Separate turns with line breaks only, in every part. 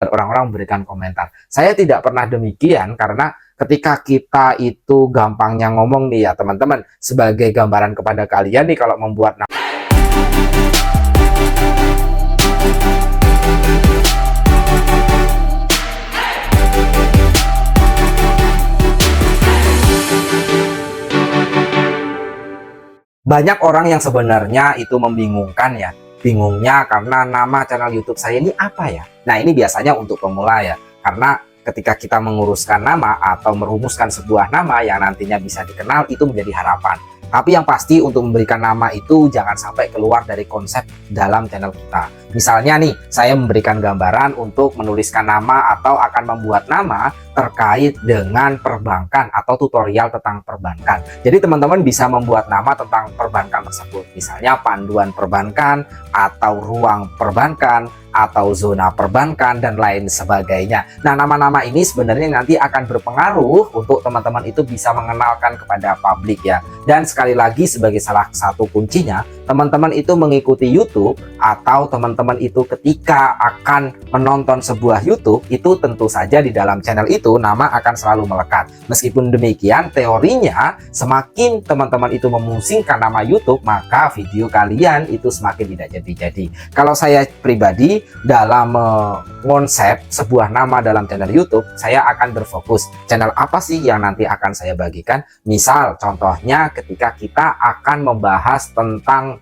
orang-orang memberikan komentar. Saya tidak pernah demikian karena ketika kita itu gampangnya ngomong nih ya teman-teman, sebagai gambaran kepada kalian nih kalau membuat banyak orang yang sebenarnya itu membingungkan ya. Bingungnya karena nama channel YouTube saya ini apa ya? Nah, ini biasanya untuk pemula ya. Karena ketika kita menguruskan nama atau merumuskan sebuah nama yang nantinya bisa dikenal, itu menjadi harapan. Tapi yang pasti untuk memberikan nama itu jangan sampai keluar dari konsep dalam channel kita. Misalnya nih, saya memberikan gambaran untuk menuliskan nama atau akan membuat nama terkait dengan perbankan atau tutorial tentang perbankan. Jadi teman-teman bisa membuat nama tentang perbankan tersebut. Misalnya panduan perbankan atau ruang perbankan atau zona perbankan dan lain sebagainya. Nah, nama-nama ini sebenarnya nanti akan berpengaruh untuk teman-teman itu bisa mengenalkan kepada publik ya. Dan sekali lagi sebagai salah satu kuncinya, teman-teman itu mengikuti YouTube atau teman-teman itu ketika akan menonton sebuah YouTube, itu tentu saja di dalam channel itu nama akan selalu melekat. Meskipun demikian, teorinya semakin teman-teman itu memusingkan nama YouTube, maka video kalian itu semakin tidak jadi-jadi. Kalau saya pribadi dalam konsep sebuah nama dalam channel YouTube, saya akan berfokus channel apa sih yang nanti akan saya bagikan. Misal contohnya ketika kita akan membahas tentang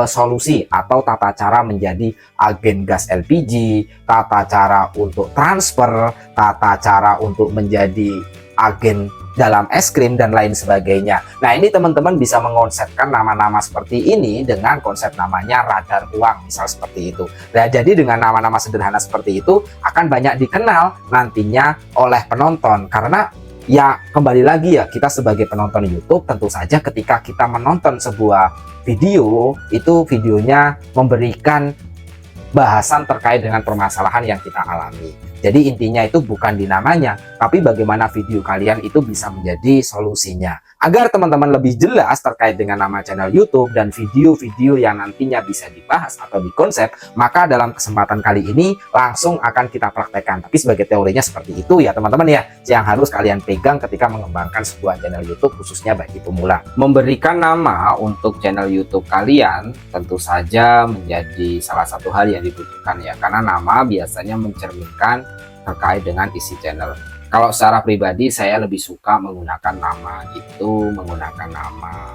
solusi atau tata cara menjadi agen gas LPG, tata cara untuk transfer, tata cara untuk menjadi agen dalam es krim dan lain sebagainya. Nah, ini teman-teman bisa mengonsepkan nama-nama seperti ini dengan konsep namanya radar uang, misal seperti itu. Nah, jadi dengan nama-nama sederhana seperti itu akan banyak dikenal nantinya oleh penonton, karena ya kembali lagi ya, kita sebagai penonton YouTube tentu saja ketika kita menonton sebuah video, itu videonya memberikan bahasan terkait dengan permasalahan yang kita alami. Jadi intinya itu bukan di namanya, tapi bagaimana video kalian itu bisa menjadi solusinya. Agar teman-teman lebih jelas terkait dengan nama channel YouTube dan video-video yang nantinya bisa dibahas atau dikonsep, maka dalam kesempatan kali ini langsung akan kita praktekkan. Tapi sebagai teorinya seperti itu ya teman-teman ya, yang harus kalian pegang ketika mengembangkan sebuah channel YouTube khususnya bagi pemula. Memberikan nama untuk channel YouTube kalian tentu saja menjadi salah satu hal yang dibutuhkan ya, karena nama biasanya mencerminkan terkait dengan isi channel. Kalau secara pribadi saya lebih suka menggunakan nama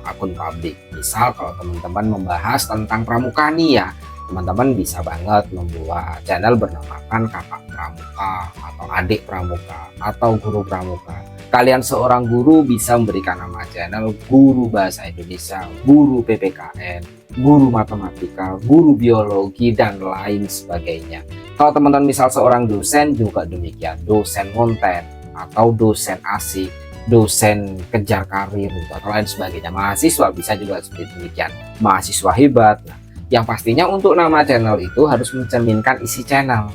akun publik. Misal kalau teman-teman membahas tentang pramuka nih ya, teman-teman bisa banget membuat channel bernamakan kakak pramuka atau adik pramuka atau guru pramuka. Kalian seorang guru bisa memberikan nama channel guru bahasa Indonesia, guru PPKN, guru matematika, guru biologi dan lain sebagainya. Kalau teman-teman misal seorang dosen juga demikian, dosen konten atau dosen asik, dosen kejar karir atau lain sebagainya. Mahasiswa bisa juga seperti demikian, mahasiswa hebat. Nah, yang pastinya untuk nama channel itu harus mencerminkan isi channel.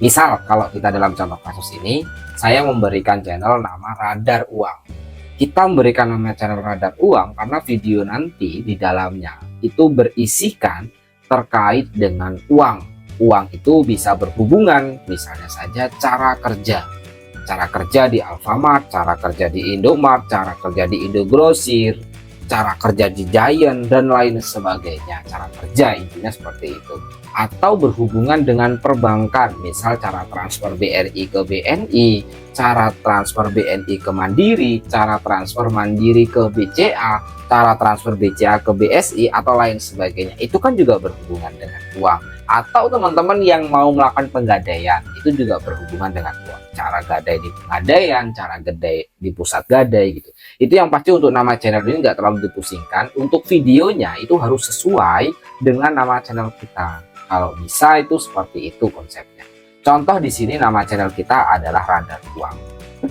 Misal kalau kita dalam contoh kasus ini, saya memberikan channel nama Radar Uang. Kita memberikan nama channel Radar Uang karena video nanti di dalamnya itu berisikan terkait dengan uang. Uang itu bisa berhubungan, misalnya saja cara kerja di Alfamart, cara kerja di Indomart, cara kerja di Indogrosir, cara kerja di Giant dan lain sebagainya. Cara kerja intinya seperti itu. Atau berhubungan dengan perbankan, misal cara transfer BRI ke BNI, cara transfer BNI ke Mandiri, cara transfer Mandiri ke BCA, cara transfer BCA ke BSI atau lain sebagainya. Itu kan juga berhubungan dengan uang. Atau teman-teman yang mau melakukan penggadaian, itu juga berhubungan dengan uang. Cara gadai di Pegadaian, cara gadai di Pusat Gadai gitu. Itu yang pasti untuk nama channel ini nggak terlalu dipusingkan. Untuk videonya itu harus sesuai dengan nama channel kita. Kalau bisa itu seperti itu konsepnya. Contoh di sini nama channel kita adalah Radar Uang.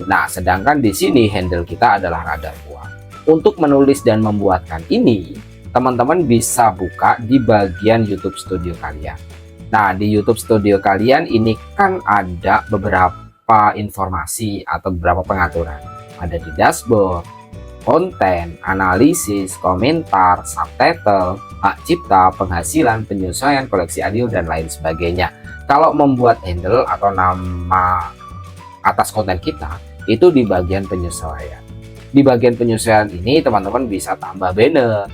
Nah, sedangkan di sini handle kita adalah Radar Uang. Untuk menulis dan membuatkan ini, teman-teman bisa buka di bagian YouTube Studio kalian. Nah, di YouTube Studio kalian ini kan ada beberapa informasi atau beberapa pengaturan. Ada di dashboard, konten, analisis, komentar, subtitle, hak cipta, penghasilan, penyesuaian, koleksi audio, dan lain sebagainya. Kalau membuat handle atau nama atas konten kita itu di bagian penyesuaian. Di bagian penyesuaian ini teman-teman bisa tambah banner,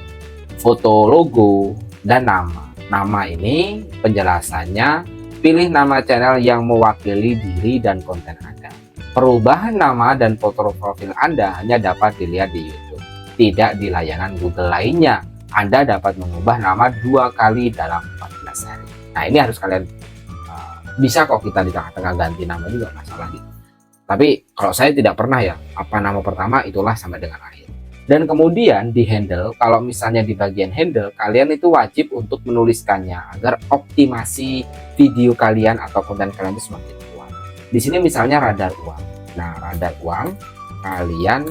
foto logo, dan nama. Nama ini penjelasannya, pilih nama channel yang mewakili diri dan konten Anda. Perubahan nama dan foto profil Anda hanya dapat dilihat di YouTube, tidak di layanan Google lainnya. Anda dapat mengubah nama 2 kali dalam 14 hari. Nah, ini harus kalian bisa kok kita di tengah-tengah ganti nama juga masalah gitu. Tapi kalau saya tidak pernah ya, apa nama pertama itulah sampai dengan akhir. Dan kemudian di handle, kalau misalnya di bagian handle, kalian itu wajib untuk menuliskannya agar optimasi video kalian atau konten kalian itu semakin kuat. Di sini misalnya radar uang. Nah, radar uang kalian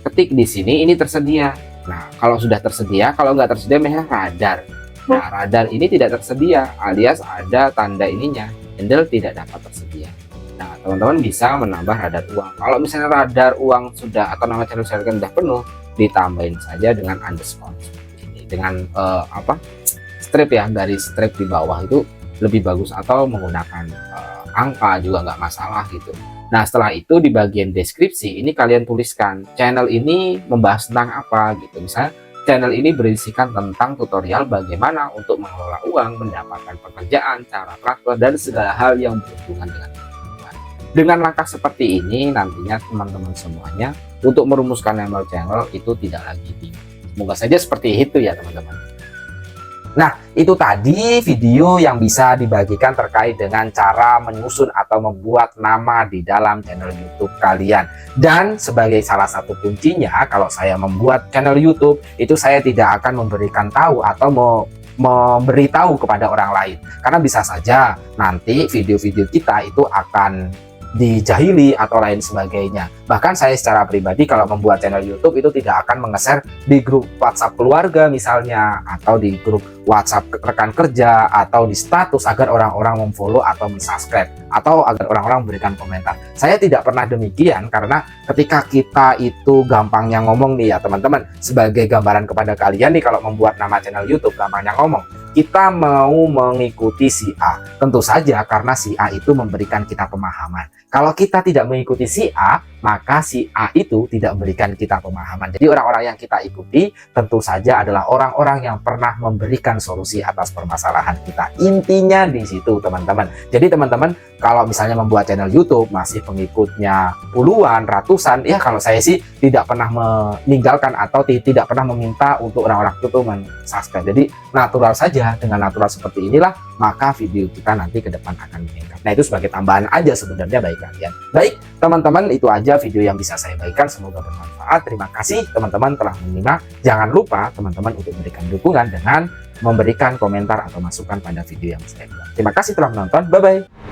ketik di sini, ini tersedia. Nah, kalau sudah tersedia, kalau nggak tersedia misalnya radar. Nah, radar ini tidak tersedia, alias ada tanda ininya, handle tidak dapat tersedia. Nah, teman-teman bisa menambah radar uang. Kalau misalnya radar uang sudah atau nama channel kalian sudah penuh, ditambahin saja dengan underscore seperti ini. Dengan strip ya, dari strip di bawah itu lebih bagus, atau menggunakan angka juga nggak masalah gitu. Nah, setelah itu di bagian deskripsi ini kalian tuliskan channel ini membahas tentang apa gitu. Misalnya channel ini berisikan tentang tutorial bagaimana untuk mengelola uang, mendapatkan pekerjaan, cara transfer, dan segala hal yang berhubungan dengan uang. Dengan langkah seperti ini, nantinya teman-teman semuanya untuk merumuskan nama channel itu tidak lagi bingung. Semoga saja seperti itu ya teman-teman. Nah, itu tadi video yang bisa dibagikan terkait dengan cara menyusun atau membuat nama di dalam channel YouTube kalian. Dan sebagai salah satu kuncinya, kalau saya membuat channel YouTube, itu saya tidak akan memberikan tahu atau memberitahu kepada orang lain. Karena bisa saja nanti video-video kita itu akan dijahili atau lain sebagainya. Bahkan saya secara pribadi kalau membuat channel YouTube itu tidak akan menge-share di grup WhatsApp keluarga misalnya, atau di grup WhatsApp rekan kerja, atau di status agar orang-orang memfollow atau mensubscribe, atau agar orang-orang memberikan komentar. Saya tidak pernah demikian, karena ketika kita itu gampangnya ngomong nih ya teman-teman, sebagai gambaran kepada kalian nih, kalau membuat nama channel YouTube gampangnya ngomong, kita mau mengikuti si A, tentu saja karena si A itu memberikan kita pemahaman. Kalau kita tidak mengikuti si A, maka si A itu tidak memberikan kita pemahaman. Jadi orang-orang yang kita ikuti tentu saja adalah orang-orang yang pernah memberikan solusi atas permasalahan kita. Intinya di situ teman-teman. Jadi teman-teman kalau misalnya membuat channel YouTube masih pengikutnya puluhan, ratusan, ya kalau saya sih tidak pernah meninggalkan atau tidak pernah meminta untuk orang-orang itu men-subscribe. Jadi natural saja, dengan natural seperti inilah maka video kita nanti ke depan akan meningkat. Nah, itu sebagai tambahan aja sebenarnya bagi kalian. Baik teman-teman, itu aja video yang bisa saya bagikan, semoga bermanfaat. Terima kasih teman-teman telah menyimak. Jangan lupa teman-teman untuk memberikan dukungan dengan memberikan komentar atau masukan pada video yang saya buat. Terima kasih telah menonton, bye bye.